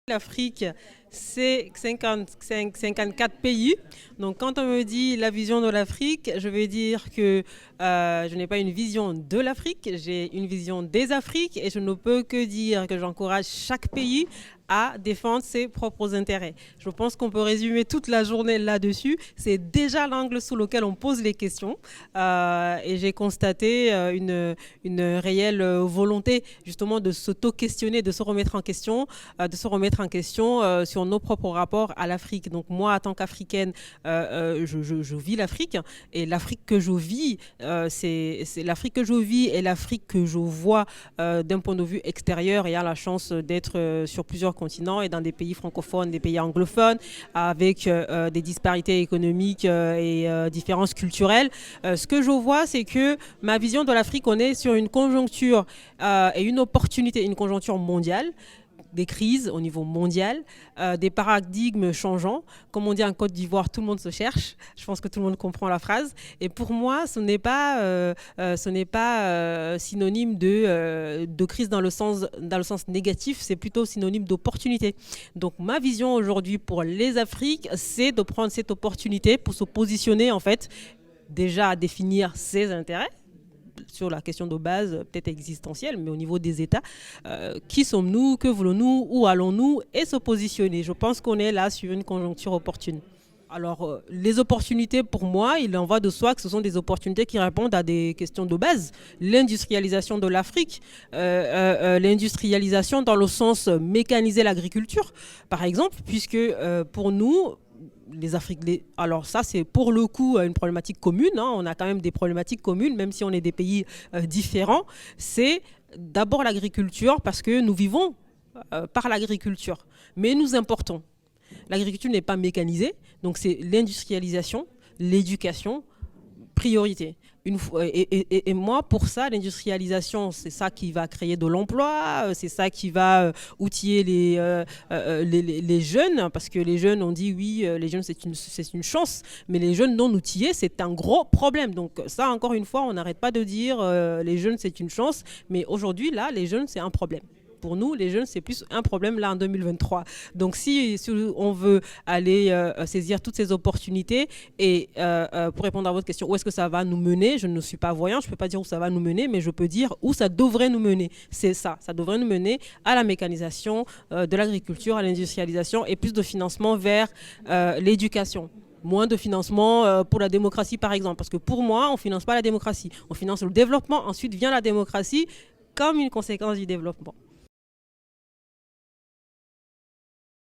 L'Afrique, c'est 54 pays. Donc, quand on me dit la vision de l'Afrique, je veux dire que je n'ai pas une vision de l'Afrique, j'ai une vision des Afriques et je ne peux que dire que j'encourage chaque pays à défendre ses propres intérêts. Je pense qu'on peut résumer toute la journée là-dessus. C'est déjà l'angle sous lequel on pose les questions. Et j'ai constaté une réelle volonté justement de s'auto-questionner, de se remettre en question, sur nos propres rapports à l'Afrique. Donc moi, en tant qu'Africaine, je vis l'Afrique et l'Afrique que je vis, c'est l'Afrique que je vis et l'Afrique que je vois d'un point de vue extérieur, ayant la chance d'être sur plusieurs continents et dans des pays francophones, des pays anglophones, avec des disparités économiques et différences culturelles. Ce que je vois, c'est que ma vision de l'Afrique, on est sur une conjoncture et une opportunité, une conjoncture mondiale, des crises au niveau mondial, des paradigmes changeants. Comme on dit en Côte d'Ivoire, tout le monde se cherche. Je pense que tout le monde comprend la phrase. Et pour moi, ce n'est pas synonyme de crise dans le sens négatif, c'est plutôt synonyme d'opportunité. Donc ma vision aujourd'hui pour les Afriques, c'est de prendre cette opportunité pour se positionner en fait, déjà à définir ses intérêts, sur la question de base, peut-être existentielle, mais au niveau des États, qui sommes-nous, que voulons-nous, où allons-nous, et se positionner. Je pense qu'on est là sur une conjoncture opportune. Alors, les opportunités, pour moi, il en va de soi que ce sont des opportunités qui répondent à des questions de base. L'industrialisation de l'Afrique, l'industrialisation dans le sens mécaniser l'agriculture, par exemple, puisque pour nous, les Afriques, alors ça c'est pour le coup une problématique commune, hein. On a quand même des problématiques communes, même si on est des pays différents. C'est d'abord l'agriculture parce que nous vivons par l'agriculture, mais nous importons. L'agriculture n'est pas mécanisée, donc c'est l'industrialisation, l'éducation, priorité. Et moi, pour ça, l'industrialisation, c'est ça qui va créer de l'emploi, c'est ça qui va outiller les jeunes, parce que les jeunes, on dit oui, les jeunes, c'est une chance, mais les jeunes non outillés, c'est un gros problème. Donc ça, encore une fois, on n'arrête pas de dire les jeunes, c'est une chance, mais aujourd'hui, là, les jeunes, c'est un problème. Pour nous, les jeunes, c'est plus un problème là en 2023. Donc, si on veut aller saisir toutes ces opportunités et pour répondre à votre question, où est-ce que ça va nous mener? Je ne suis pas voyant, je ne peux pas dire où ça va nous mener, mais je peux dire où ça devrait nous mener. C'est ça, ça devrait nous mener à la mécanisation de l'agriculture, à l'industrialisation et plus de financement vers l'éducation. Moins de financement pour la démocratie, par exemple. Parce que pour moi, on ne finance pas la démocratie. On finance le développement, ensuite vient la démocratie comme une conséquence du développement.